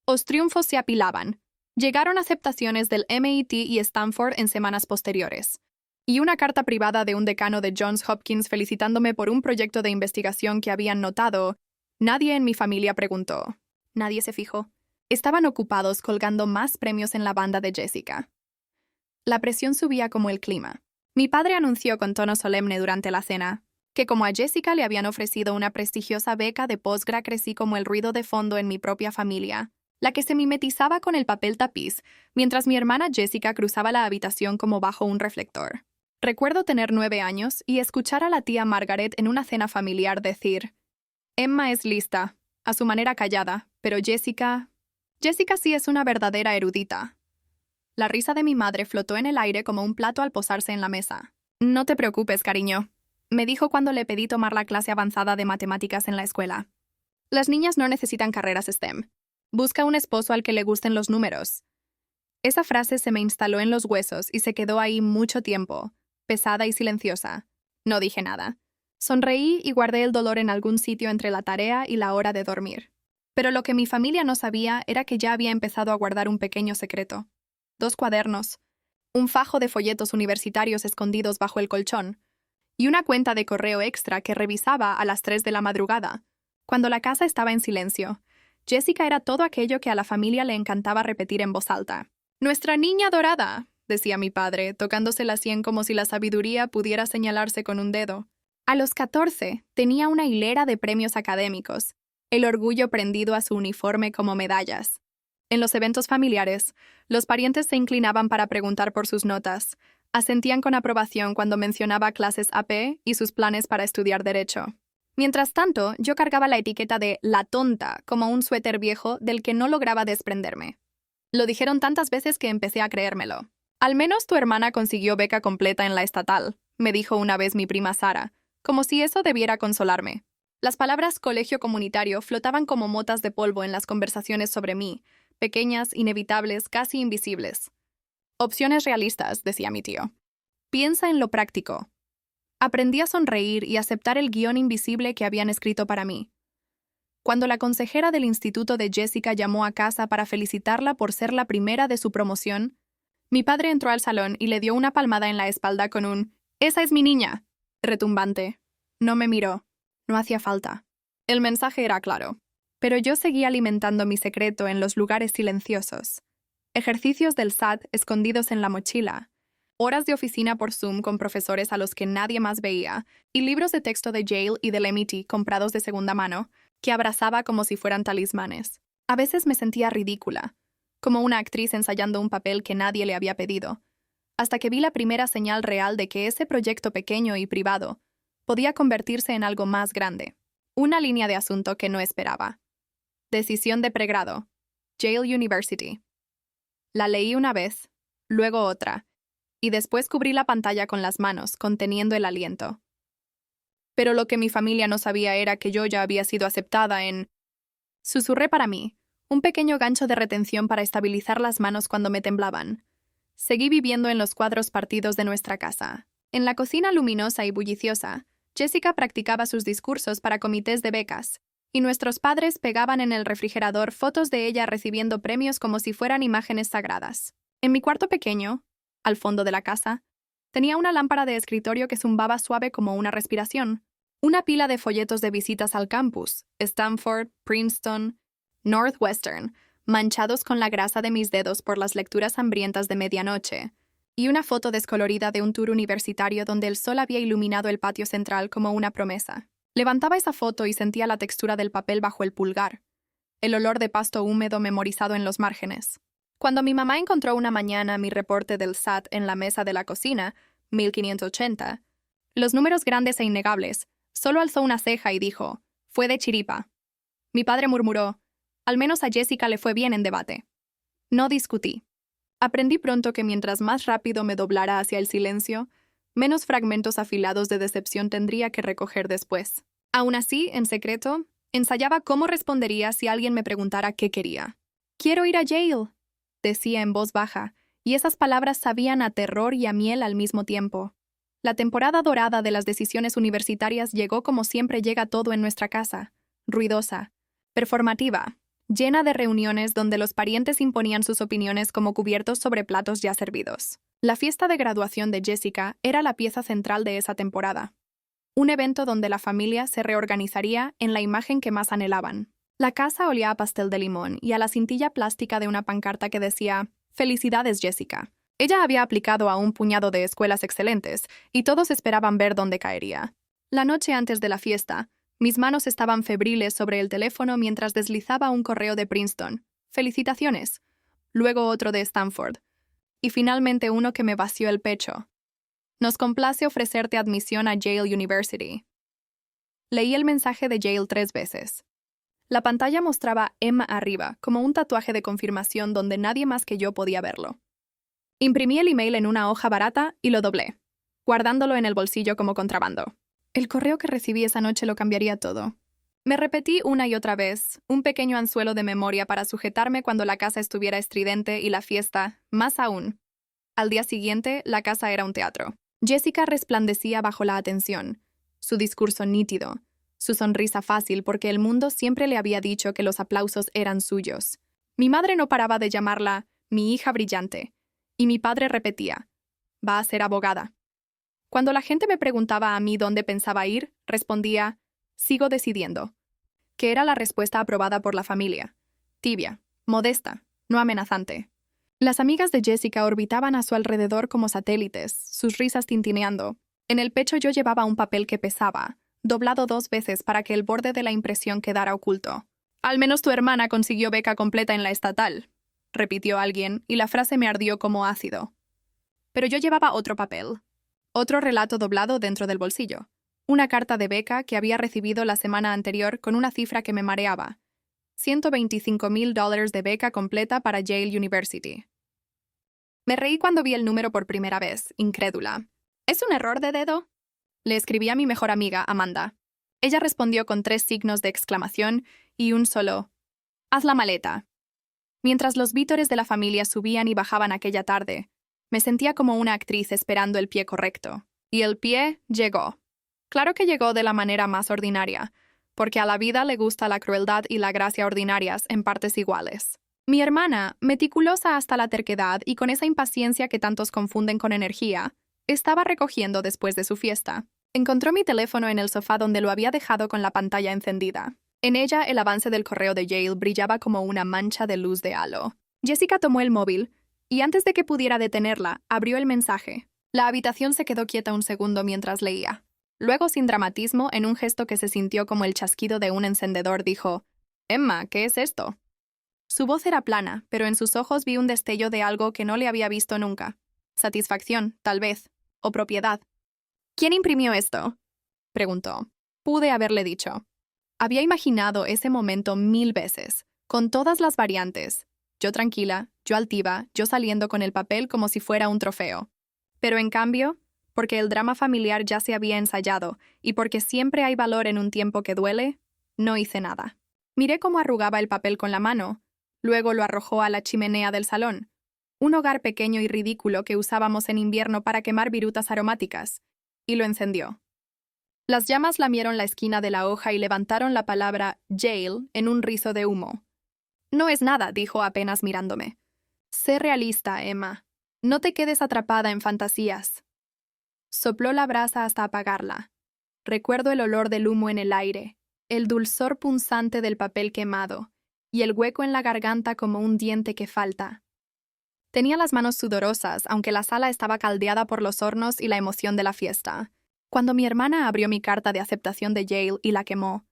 Los triunfos se apilaban. Llegaron aceptaciones del MIT y Stanford en semanas posteriores, y una carta privada de un decano de Johns Hopkins felicitándome por un proyecto de investigación que habían notado. Nadie en mi familia preguntó. Nadie se fijó. Estaban ocupados colgando más premios en la banda de Jessica. La presión subía como el clima. Mi padre anunció con tono solemne durante la cena que como a Jessica le habían ofrecido una prestigiosa beca de posgrado, crecí como el ruido de fondo en mi propia familia, la que se mimetizaba con el papel tapiz, mientras mi hermana Jessica cruzaba la habitación como bajo un reflector. Recuerdo tener 9 años y escuchar a la tía Margaret en una cena familiar decir: Emma es lista, a su manera callada, pero Jessica sí es una verdadera erudita. La risa de mi madre flotó en el aire como un plato al posarse en la mesa. No te preocupes, cariño, me dijo cuando le pedí tomar la clase avanzada de matemáticas en la escuela. Las niñas no necesitan carreras STEM. Busca un esposo al que le gusten los números. Esa frase se me instaló en los huesos y se quedó ahí mucho tiempo, pesada y silenciosa. No dije nada. Sonreí y guardé el dolor en algún sitio entre la tarea y la hora de dormir. Pero lo que mi familia no sabía era que ya había empezado a guardar un pequeño secreto. 2 cuadernos, un fajo de folletos universitarios escondidos bajo el colchón, y una cuenta de correo extra que revisaba a las 3 de la madrugada, cuando la casa estaba en silencio. Jessica era todo aquello que a la familia le encantaba repetir en voz alta. «Nuestra niña dorada», decía mi padre, tocándose la sien como si la sabiduría pudiera señalarse con un dedo. A los 14 tenía una hilera de premios académicos, el orgullo prendido a su uniforme como medallas. En los eventos familiares, los parientes se inclinaban para preguntar por sus notas, asentían con aprobación cuando mencionaba clases AP y sus planes para estudiar Derecho. Mientras tanto, yo cargaba la etiqueta de «la tonta» como un suéter viejo del que no lograba desprenderme. Lo dijeron tantas veces que empecé a creérmelo. «Al menos tu hermana consiguió beca completa en la estatal», me dijo una vez mi prima Sara, como si eso debiera consolarme. Las palabras colegio comunitario flotaban como motas de polvo en las conversaciones sobre mí, pequeñas, inevitables, casi invisibles. «Opciones realistas», decía mi tío. «Piensa en lo práctico». Aprendí a sonreír y aceptar el guión invisible que habían escrito para mí. Cuando la consejera del instituto de Jessica llamó a casa para felicitarla por ser la primera de su promoción, mi padre entró al salón y le dio una palmada en la espalda con un «¡Esa es mi niña!» retumbante. No me miró. No hacía falta. El mensaje era claro. Pero yo seguía alimentando mi secreto en los lugares silenciosos. Ejercicios del SAT escondidos en la mochila, horas de oficina por Zoom con profesores a los que nadie más veía, y libros de texto de Yale y del MIT comprados de segunda mano, que abrazaba como si fueran talismanes. A veces me sentía ridícula, como una actriz ensayando un papel que nadie le había pedido, hasta que vi la primera señal real de que ese proyecto pequeño y privado podía convertirse en algo más grande. Una línea de asunto que no esperaba. Decisión de pregrado. Yale University. La leí una vez, luego otra, y después cubrí la pantalla con las manos, conteniendo el aliento. Pero lo que mi familia no sabía era que yo ya había sido aceptada en... Susurré para mí, un pequeño gancho de retención para estabilizar las manos cuando me temblaban. Seguí viviendo en los cuadros partidos de nuestra casa. En la cocina luminosa y bulliciosa, Jessica practicaba sus discursos para comités de becas, y nuestros padres pegaban en el refrigerador fotos de ella recibiendo premios como si fueran imágenes sagradas. En mi cuarto pequeño, al fondo de la casa, tenía una lámpara de escritorio que zumbaba suave como una respiración, una pila de folletos de visitas al campus, Stanford, Princeton, Northwestern, manchados con la grasa de mis dedos por las lecturas hambrientas de medianoche, y una foto descolorida de un tour universitario donde el sol había iluminado el patio central como una promesa. Levantaba esa foto y sentía la textura del papel bajo el pulgar, el olor de pasto húmedo memorizado en los márgenes. Cuando mi mamá encontró una mañana mi reporte del SAT en la mesa de la cocina, 1580, los números grandes e innegables, solo alzó una ceja y dijo, «Fue de chiripa». Mi padre murmuró, «Al menos a Jessica le fue bien en debate». No discutí. Aprendí pronto que mientras más rápido me doblara hacia el silencio, menos fragmentos afilados de decepción tendría que recoger después. Aún así, en secreto, ensayaba cómo respondería si alguien me preguntara qué quería. «Quiero ir a Yale», decía en voz baja, y esas palabras sabían a terror y a miel al mismo tiempo. La temporada dorada de las decisiones universitarias llegó como siempre llega todo en nuestra casa, ruidosa, performativa, llena de reuniones donde los parientes imponían sus opiniones como cubiertos sobre platos ya servidos. La fiesta de graduación de Jessica era la pieza central de esa temporada. Un evento donde la familia se reorganizaría en la imagen que más anhelaban. La casa olía a pastel de limón y a la cintilla plástica de una pancarta que decía «Felicidades, Jessica». Ella había aplicado a un puñado de escuelas excelentes y todos esperaban ver dónde caería. La noche antes de la fiesta, mis manos estaban febriles sobre el teléfono mientras deslizaba un correo de Princeton. «Felicitaciones». Luego otro de Stanford. Y finalmente uno que me vació el pecho. «Nos complace ofrecerte admisión a Yale University». Leí el mensaje de Yale 3 veces. La pantalla mostraba Emma arriba, como un tatuaje de confirmación donde nadie más que yo podía verlo. Imprimí el email en una hoja barata y lo doblé, guardándolo en el bolsillo como contrabando. El correo que recibí esa noche lo cambiaría todo. Me repetí una y otra vez, un pequeño anzuelo de memoria para sujetarme cuando la casa estuviera estridente y la fiesta, más aún. Al día siguiente, la casa era un teatro. Jessica resplandecía bajo la atención, su discurso nítido, su sonrisa fácil porque el mundo siempre le había dicho que los aplausos eran suyos. Mi madre no paraba de llamarla mi hija brillante, y mi padre repetía, va a ser abogada. Cuando la gente me preguntaba a mí dónde pensaba ir, respondía, sigo decidiendo, que era la respuesta aprobada por la familia. Tibia, modesta, no amenazante. Las amigas de Jessica orbitaban a su alrededor como satélites, sus risas tintineando. En el pecho yo llevaba un papel que pesaba, doblado 2 veces para que el borde de la impresión quedara oculto. Al menos tu hermana consiguió beca completa en la estatal, repitió alguien, y la frase me ardió como ácido. Pero yo llevaba otro papel, otro relato doblado dentro del bolsillo. Una carta de beca que había recibido la semana anterior con una cifra que me mareaba. $125,000 de beca completa para Yale University. Me reí cuando vi el número por primera vez, incrédula. ¿Es un error de dedo? Le escribí a mi mejor amiga, Amanda. Ella respondió con 3 signos de exclamación y un solo «Haz la maleta». Mientras los vítores de la familia subían y bajaban aquella tarde, me sentía como una actriz esperando el pie correcto. Y el pie llegó. Claro que llegó de la manera más ordinaria, porque a la vida le gusta la crueldad y la gracia ordinarias en partes iguales. Mi hermana, meticulosa hasta la terquedad y con esa impaciencia que tantos confunden con energía, estaba recogiendo después de su fiesta. Encontró mi teléfono en el sofá donde lo había dejado con la pantalla encendida. En ella, el avance del correo de Yale brillaba como una mancha de luz de halo. Jessica tomó el móvil, y antes de que pudiera detenerla, abrió el mensaje. La habitación se quedó quieta un segundo mientras leía. Luego, sin dramatismo, en un gesto que se sintió como el chasquido de un encendedor, dijo, «Emma, ¿qué es esto?» Su voz era plana, pero en sus ojos vi un destello de algo que no le había visto nunca. Satisfacción, tal vez, o propiedad. «¿Quién imprimió esto?», preguntó. Pude haberle dicho. Había imaginado ese momento 1000 veces, con todas las variantes. Yo tranquila, yo altiva, yo saliendo con el papel como si fuera un trofeo. Pero en cambio, porque el drama familiar ya se había ensayado y porque siempre hay valor en un tiempo que duele, no hice nada. Miré cómo arrugaba el papel con la mano, luego lo arrojó a la chimenea del salón, un hogar pequeño y ridículo que usábamos en invierno para quemar virutas aromáticas, y lo encendió. Las llamas lamieron la esquina de la hoja y levantaron la palabra Yale en un rizo de humo. «No es nada», dijo apenas mirándome. «Sé realista, Emma. No te quedes atrapada en fantasías». Sopló la brasa hasta apagarla. Recuerdo el olor del humo en el aire, el dulzor punzante del papel quemado, y el hueco en la garganta como un diente que falta. Tenía las manos sudorosas, aunque la sala estaba caldeada por los hornos y la emoción de la fiesta. Cuando mi hermana abrió mi carta de aceptación de Yale y la quemó,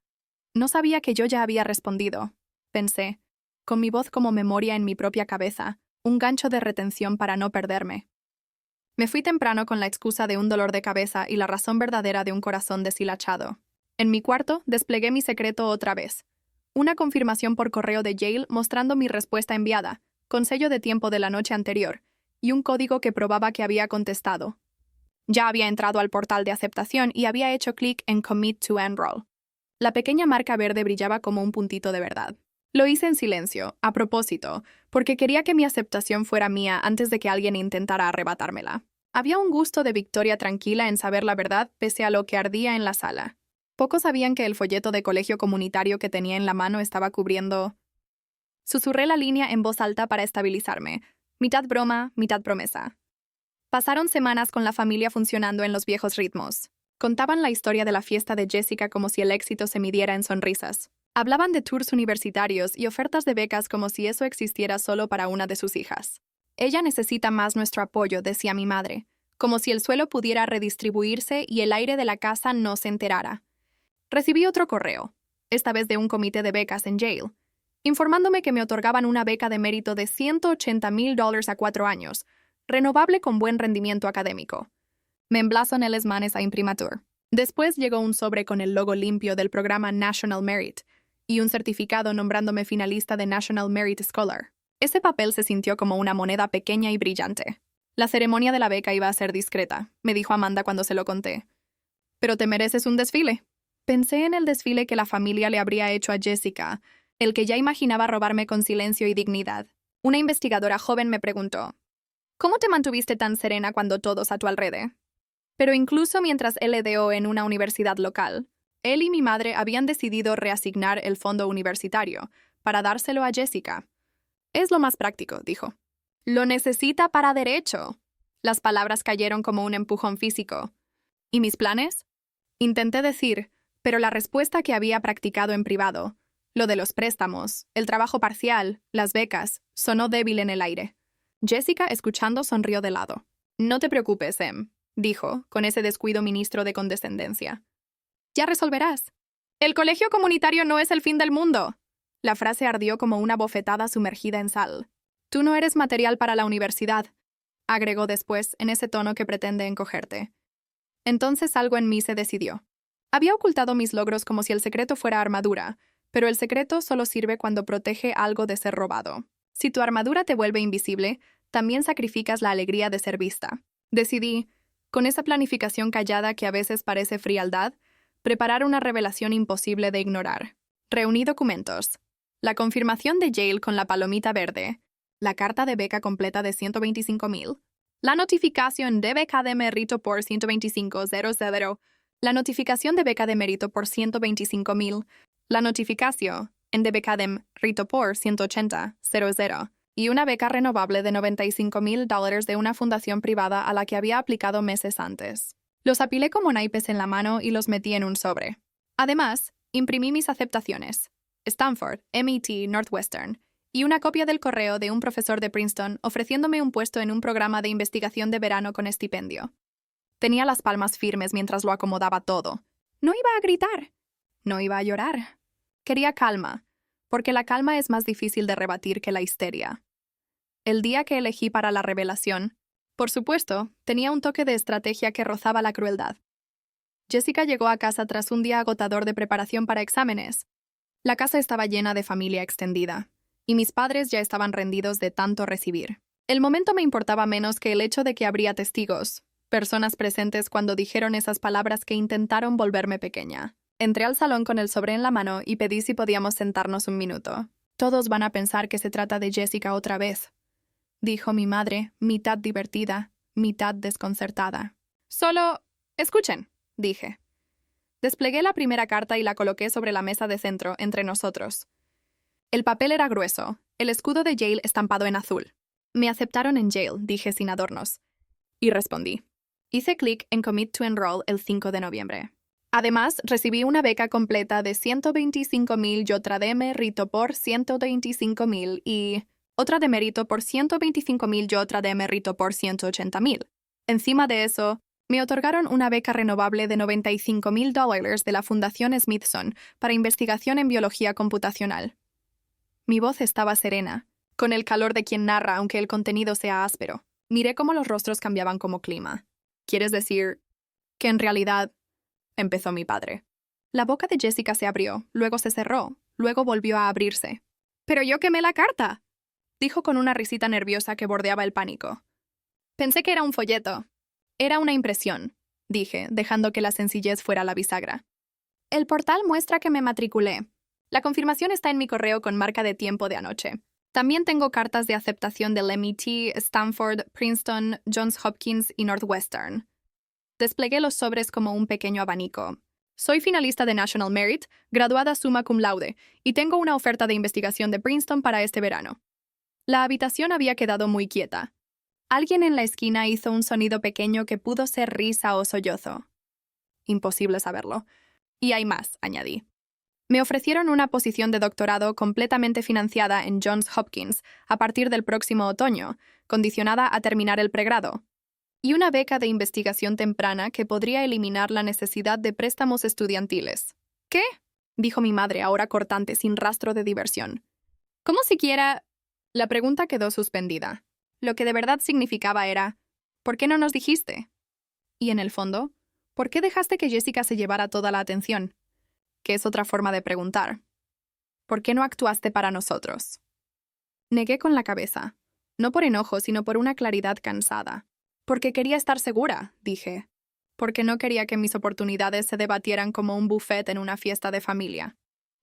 no sabía que yo ya había respondido, pensé, con mi voz como memoria en mi propia cabeza, un gancho de retención para no perderme. Me fui temprano con la excusa de un dolor de cabeza y la razón verdadera de un corazón deshilachado. En mi cuarto desplegué mi secreto otra vez. Una confirmación por correo de Yale mostrando mi respuesta enviada, con sello de tiempo de la noche anterior, y un código que probaba que había contestado. Ya había entrado al portal de aceptación y había hecho clic en Commit to Enroll. La pequeña marca verde brillaba como un puntito de verdad. Lo hice en silencio, a propósito, porque quería que mi aceptación fuera mía antes de que alguien intentara arrebatármela. Había un gusto de victoria tranquila en saber la verdad pese a lo que ardía en la sala. Pocos sabían que el folleto de colegio comunitario que tenía en la mano estaba cubriendo Susurré la línea en voz alta para estabilizarme, mitad broma, mitad promesa. Pasaron semanas con la familia funcionando en los viejos ritmos. Contaban la historia de la fiesta de Jessica como si el éxito se midiera en sonrisas. Hablaban de tours universitarios y ofertas de becas como si eso existiera solo para una de sus hijas. Ella necesita más nuestro apoyo, decía mi madre, como si el suelo pudiera redistribuirse y el aire de la casa no se enterara. Recibí otro correo, esta vez de un comité de becas en Yale, informándome que me otorgaban una beca de mérito de $180,000 a 4 años, renovable con buen rendimiento académico. Me emblazo en el manes a imprimatur. Después llegó un sobre con el logo limpio del programa National Merit y un certificado nombrándome finalista de National Merit Scholar. Ese papel se sintió como una moneda pequeña y brillante. La ceremonia de la beca iba a ser discreta, me dijo Amanda cuando se lo conté. Pero te mereces un desfile. Pensé en el desfile que la familia le habría hecho a Jessica, el que ya imaginaba robarme con silencio y dignidad. Una investigadora joven me preguntó, ¿cómo te mantuviste tan serena cuando todos a tu alrededor? Pero incluso mientras LDO en una universidad local, él y mi madre habían decidido reasignar el fondo universitario para dárselo a Jessica. Es lo más práctico, dijo. Lo necesita para derecho. Las palabras cayeron como un empujón físico. ¿Y mis planes? Intenté decir, pero la respuesta que había practicado en privado, lo de los préstamos, el trabajo parcial, las becas, sonó débil en el aire. Jessica, escuchando, sonrió de lado. No te preocupes, Em, dijo, con ese descuido ministro de condescendencia. Ya resolverás. El colegio comunitario no es el fin del mundo. La frase ardió como una bofetada sumergida en sal. Tú no eres material para la universidad, agregó después en ese tono que pretende encogerte. Entonces algo en mí se decidió. Había ocultado mis logros como si el secreto fuera armadura, pero el secreto solo sirve cuando protege algo de ser robado. Si tu armadura te vuelve invisible, también sacrificas la alegría de ser vista. Decidí, con esa planificación callada que a veces parece frialdad, preparar una revelación imposible de ignorar. Reuní documentos. La confirmación de Yale con la palomita verde, la carta de beca completa de $125,000, la notificación de beca de mérito por $125,000, la notificación de beca de mérito por $125,000, la notificación de beca de mérito por $180,000 y una beca renovable de $95,000 de una fundación privada a la que había aplicado meses antes. Los apilé como naipes en la mano y los metí en un sobre. Además, imprimí mis aceptaciones. Stanford, MIT, Northwestern, y una copia del correo de un profesor de Princeton ofreciéndome un puesto en un programa de investigación de verano con estipendio. Tenía las palmas firmes mientras lo acomodaba todo. No iba a gritar. No iba a llorar. Quería calma, porque la calma es más difícil de rebatir que la histeria. El día que elegí para la revelación, por supuesto, tenía un toque de estrategia que rozaba la crueldad. Jessica llegó a casa tras un día agotador de preparación para exámenes. La casa estaba llena de familia extendida, y mis padres ya estaban rendidos de tanto recibir. El momento me importaba menos que el hecho de que habría testigos, personas presentes cuando dijeron esas palabras que intentaron volverme pequeña. Entré al salón con el sobre en la mano y pedí si podíamos sentarnos un minuto. Todos van a pensar que se trata de Jessica otra vez, dijo mi madre, mitad divertida, mitad desconcertada. Solo, escuchen, dije. Desplegué la primera carta y la coloqué sobre la mesa de centro, entre nosotros. El papel era grueso, el escudo de Yale estampado en azul. Me aceptaron en Yale, dije sin adornos. Y respondí. Hice clic en Commit to Enroll el 5 de noviembre. Además, recibí una beca completa de $125,000 y otra de mérito por $125,000 y otra de mérito por $125,000 y otra de mérito por $180,000. Encima de eso, me otorgaron una beca renovable de $95,000 de la Fundación Smithson para investigación en biología computacional. Mi voz estaba serena, con el calor de quien narra aunque el contenido sea áspero. Miré cómo los rostros cambiaban como clima. ¿Quieres decir que en realidad...? Empezó mi padre. La boca de Jessica se abrió, luego se cerró, luego volvió a abrirse. «¡Pero yo quemé la carta!», dijo con una risita nerviosa que bordeaba el pánico. «Pensé que era un folleto». «Era una impresión», dije, dejando que la sencillez fuera la bisagra. «El portal muestra que me matriculé. La confirmación está en mi correo con marca de tiempo de anoche. También tengo cartas de aceptación del MIT, Stanford, Princeton, Johns Hopkins y Northwestern». Desplegué los sobres como un pequeño abanico. Soy finalista de National Merit, graduada summa cum laude, y tengo una oferta de investigación de Princeton para este verano. La habitación había quedado muy quieta. Alguien en la esquina hizo un sonido pequeño que pudo ser risa o sollozo. Imposible saberlo. Y hay más, añadí. Me ofrecieron una posición de doctorado completamente financiada en Johns Hopkins a partir del próximo otoño, condicionada a terminar el pregrado, y una beca de investigación temprana que podría eliminar la necesidad de préstamos estudiantiles. ¿Qué? Dijo mi madre, ahora cortante, sin rastro de diversión. ¿Cómo siquiera...? La pregunta quedó suspendida. Lo que de verdad significaba era, ¿por qué no nos dijiste? Y en el fondo, ¿por qué dejaste que Jessica se llevara toda la atención? Que es otra forma de preguntar. ¿Por qué no actuaste para nosotros? Negué con la cabeza, no por enojo, sino por una claridad cansada. Porque quería estar segura, dije. Porque no quería que mis oportunidades se debatieran como un buffet en una fiesta de familia.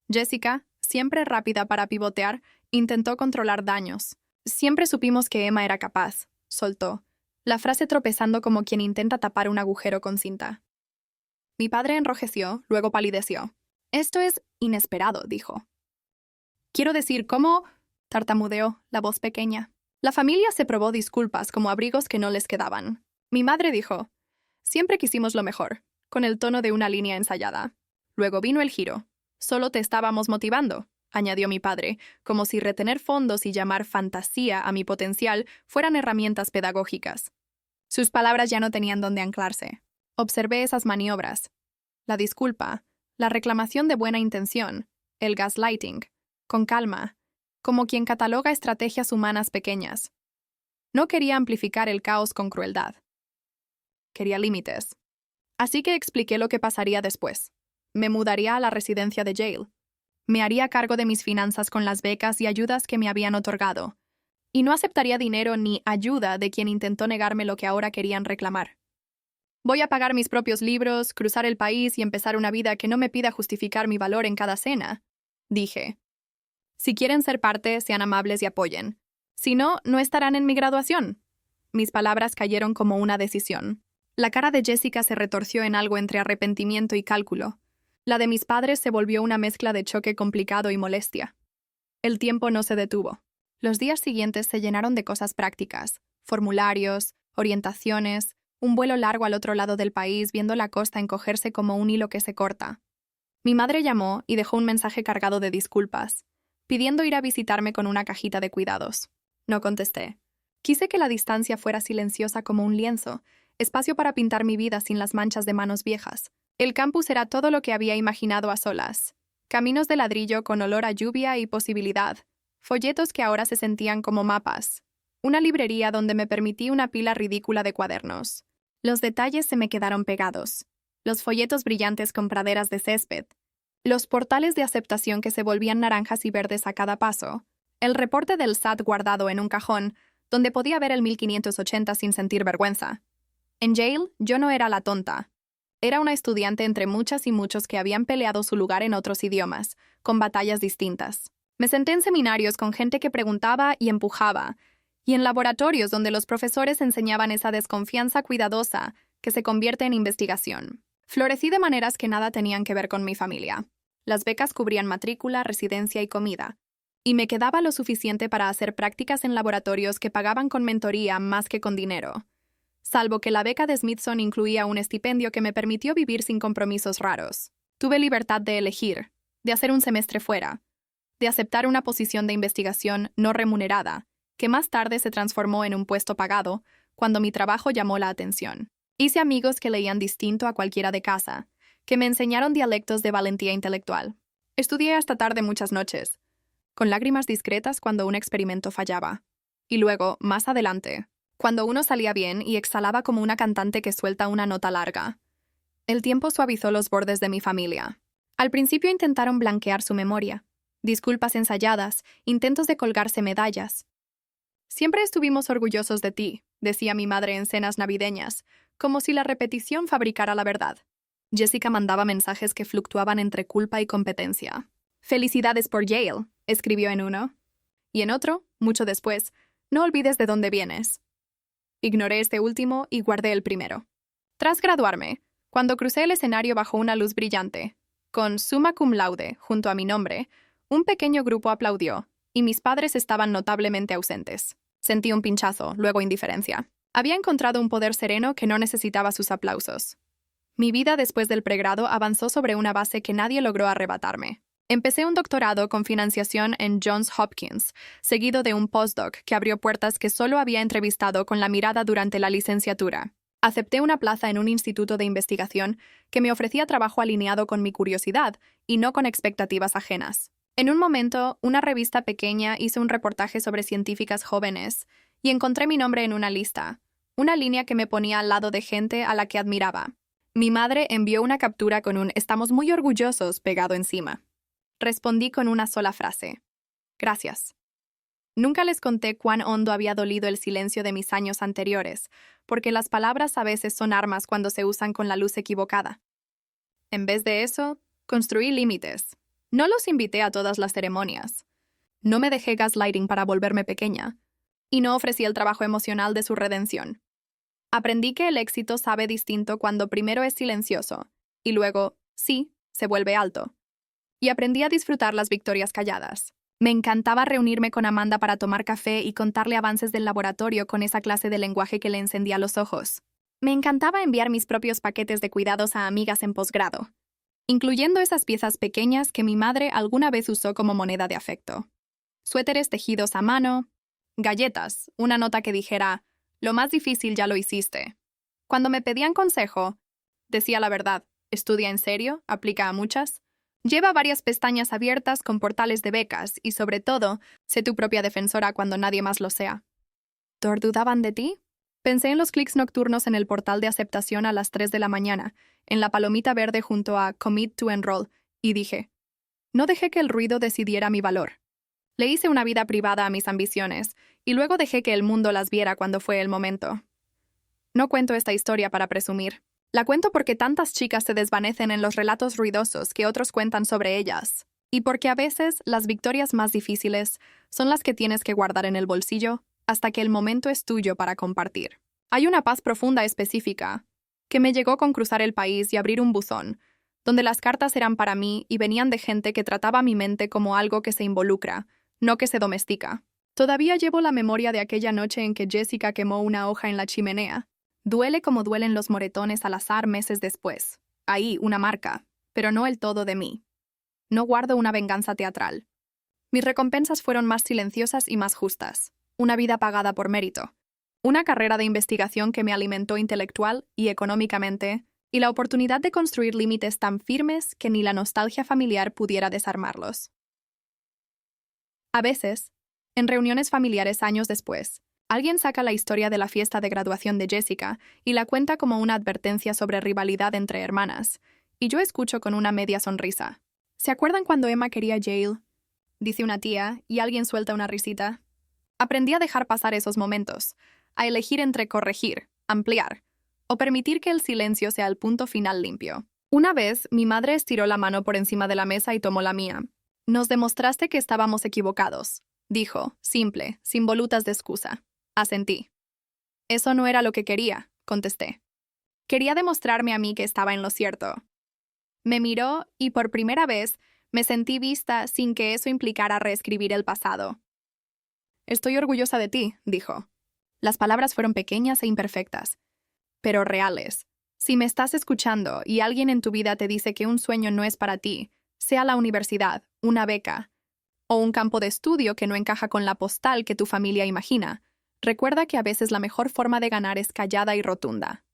Jessica, siempre rápida para pivotear, intentó controlar daños. Siempre supimos que Emma era capaz, soltó, la frase tropezando como quien intenta tapar un agujero con cinta. Mi padre enrojeció, luego palideció. Esto es inesperado, dijo. Quiero decir, ¿cómo? Tartamudeó, la voz pequeña. La familia se probó disculpas como abrigos que no les quedaban. Mi madre dijo, siempre quisimos lo mejor, con el tono de una línea ensayada. Luego vino el giro. Solo te estábamos motivando, añadió mi padre, como si retener fondos y llamar fantasía a mi potencial fueran herramientas pedagógicas. Sus palabras ya no tenían dónde anclarse. Observé esas maniobras. La disculpa, la reclamación de buena intención, el gaslighting, con calma, como quien cataloga estrategias humanas pequeñas. No quería amplificar el caos con crueldad. Quería límites. Así que expliqué lo que pasaría después. Me mudaría a la residencia de Yale. Me haría cargo de mis finanzas con las becas y ayudas que me habían otorgado. Y no aceptaría dinero ni ayuda de quien intentó negarme lo que ahora querían reclamar. Voy a pagar mis propios libros, cruzar el país y empezar una vida que no me pida justificar mi valor en cada cena, dije. Si quieren ser parte, sean amables y apoyen. Si no, no estarán en mi graduación. Mis palabras cayeron como una decisión. La cara de Jessica se retorció en algo entre arrepentimiento y cálculo. La de mis padres se volvió una mezcla de choque complicado y molestia. El tiempo no se detuvo. Los días siguientes se llenaron de cosas prácticas, formularios, orientaciones, un vuelo largo al otro lado del país viendo la costa encogerse como un hilo que se corta. Mi madre llamó y dejó un mensaje cargado de disculpas, pidiendo ir a visitarme con una cajita de cuidados. No contesté. Quise que la distancia fuera silenciosa como un lienzo, espacio para pintar mi vida sin las manchas de manos viejas. El campus era todo lo que había imaginado a solas. Caminos de ladrillo con olor a lluvia y posibilidad. Folletos que ahora se sentían como mapas. Una librería donde me permití una pila ridícula de cuadernos. Los detalles se me quedaron pegados. Los folletos brillantes con praderas de césped. Los portales de aceptación que se volvían naranjas y verdes a cada paso. El reporte del SAT guardado en un cajón, donde podía ver el 1580 sin sentir vergüenza. En Yale, yo no era la tonta. Era una estudiante entre muchas y muchos que habían peleado su lugar en otros idiomas, con batallas distintas. Me senté en seminarios con gente que preguntaba y empujaba, y en laboratorios donde los profesores enseñaban esa desconfianza cuidadosa que se convierte en investigación. Florecí de maneras que nada tenían que ver con mi familia. Las becas cubrían matrícula, residencia y comida, y me quedaba lo suficiente para hacer prácticas en laboratorios que pagaban con mentoría más que con dinero. Salvo que la beca de Smithson incluía un estipendio que me permitió vivir sin compromisos raros. Tuve libertad de elegir, de hacer un semestre fuera, de aceptar una posición de investigación no remunerada, que más tarde se transformó en un puesto pagado, cuando mi trabajo llamó la atención. Hice amigos que leían distinto a cualquiera de casa, que me enseñaron dialectos de valentía intelectual. Estudié hasta tarde muchas noches, con lágrimas discretas cuando un experimento fallaba. Y luego, más adelante, cuando uno salía bien y exhalaba como una cantante que suelta una nota larga. El tiempo suavizó los bordes de mi familia. Al principio intentaron blanquear su memoria. Disculpas ensayadas, intentos de colgarse medallas. Siempre estuvimos orgullosos de ti, decía mi madre en cenas navideñas, como si la repetición fabricara la verdad. Jessica mandaba mensajes que fluctuaban entre culpa y competencia. Felicidades por Yale, escribió en uno. Y en otro, mucho después, no olvides de dónde vienes. Ignoré este último y guardé el primero. Tras graduarme, Cuando crucé el escenario bajo una luz brillante, con summa cum laude junto a mi nombre, un pequeño grupo aplaudió, y mis padres estaban notablemente ausentes. Sentí un pinchazo, luego indiferencia. Había encontrado un poder sereno que no necesitaba sus aplausos. Mi vida después del pregrado avanzó sobre una base que nadie logró arrebatarme. Empecé un doctorado con financiación en Johns Hopkins, seguido de un postdoc que abrió puertas que solo había entrevistado con la mirada durante la licenciatura. Acepté una plaza en un instituto de investigación que me ofrecía trabajo alineado con mi curiosidad y no con expectativas ajenas. En un momento, una revista pequeña hizo un reportaje sobre científicas jóvenes y encontré mi nombre en una lista, una línea que me ponía al lado de gente a la que admiraba. Mi madre envió una captura con un "estamos muy orgullosos" pegado encima. Respondí con una sola frase: gracias. Nunca les conté cuán hondo había dolido el silencio de mis años anteriores, porque las palabras a veces son armas cuando se usan con la luz equivocada. En vez de eso, construí límites. No los invité a todas las ceremonias. No me dejé gaslighting para volverme pequeña. Y no ofrecí el trabajo emocional de su redención. Aprendí que el éxito sabe distinto cuando primero es silencioso, y luego, sí, se vuelve alto. Y aprendí a disfrutar las victorias calladas. Me encantaba reunirme con Amanda para tomar café y contarle avances del laboratorio con esa clase de lenguaje que le encendía los ojos. Me encantaba enviar mis propios paquetes de cuidados a amigas en posgrado, incluyendo esas piezas pequeñas que mi madre alguna vez usó como moneda de afecto. Suéteres tejidos a mano, galletas, una nota que dijera: lo más difícil ya lo hiciste. Cuando me pedían consejo, decía la verdad: estudia en serio, aplica a muchas. Lleva varias pestañas abiertas con portales de becas y, sobre todo, sé tu propia defensora cuando nadie más lo sea. ¿Dudaban de ti? Pensé en los clics nocturnos en el portal de aceptación a las 3 de la mañana, en la palomita verde junto a Commit to Enroll, y dije: no dejé que el ruido decidiera mi valor. Le hice una vida privada a mis ambiciones, y luego dejé que el mundo las viera cuando fue el momento. No cuento esta historia para presumir. La cuento porque tantas chicas se desvanecen en los relatos ruidosos que otros cuentan sobre ellas, y porque a veces las victorias más difíciles son las que tienes que guardar en el bolsillo hasta que el momento es tuyo para compartir. Hay una paz profunda específica que me llegó con cruzar el país y abrir un buzón, donde las cartas eran para mí y venían de gente que trataba mi mente como algo que se involucra, no que se domestica. Todavía llevo la memoria de aquella noche en que Jessica quemó una hoja en la chimenea. Duele como duelen los moretones al azar meses después. Ahí, una marca, pero no el todo de mí. No guardo una venganza teatral. Mis recompensas fueron más silenciosas y más justas. Una vida pagada por mérito. Una carrera de investigación que me alimentó intelectual y económicamente, y la oportunidad de construir límites tan firmes que ni la nostalgia familiar pudiera desarmarlos. A veces, en reuniones familiares años después, alguien saca la historia de la fiesta de graduación de Jessica y la cuenta como una advertencia sobre rivalidad entre hermanas, y yo escucho con una media sonrisa. ¿Se acuerdan cuando Emma quería a Yale?, dice una tía, y alguien suelta una risita. Aprendí a dejar pasar esos momentos, a elegir entre corregir, ampliar, o permitir que el silencio sea el punto final limpio. Una vez, mi madre estiró la mano por encima de la mesa y tomó la mía. Nos demostraste que estábamos equivocados, dijo, simple, sin volutas de excusa. Asentí. Eso no era lo que quería, contesté. Quería demostrarme a mí que estaba en lo cierto. Me miró y por primera vez me sentí vista sin que eso implicara reescribir el pasado. Estoy orgullosa de ti, dijo. Las palabras fueron pequeñas e imperfectas, pero reales. Si me estás escuchando y alguien en tu vida te dice que un sueño no es para ti, sea la universidad, una beca, o un campo de estudio que no encaja con la postal que tu familia imagina, recuerda que a veces la mejor forma de ganar es callada y rotunda.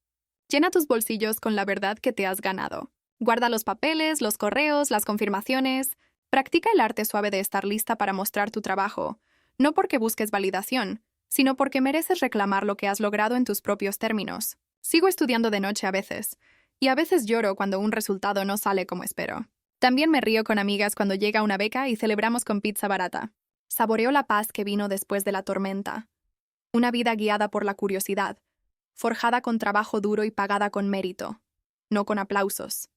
Llena tus bolsillos con la verdad que te has ganado. Guarda los papeles, los correos, las confirmaciones. Practica el arte suave de estar lista para mostrar tu trabajo, no porque busques validación, sino porque mereces reclamar lo que has logrado en tus propios términos. Sigo estudiando de noche a veces, y a veces lloro cuando un resultado no sale como espero. También me río con amigas cuando llega una beca y celebramos con pizza barata. Saboreo la paz que vino después de la tormenta. Una vida guiada por la curiosidad, forjada con trabajo duro y pagada con mérito, no con aplausos.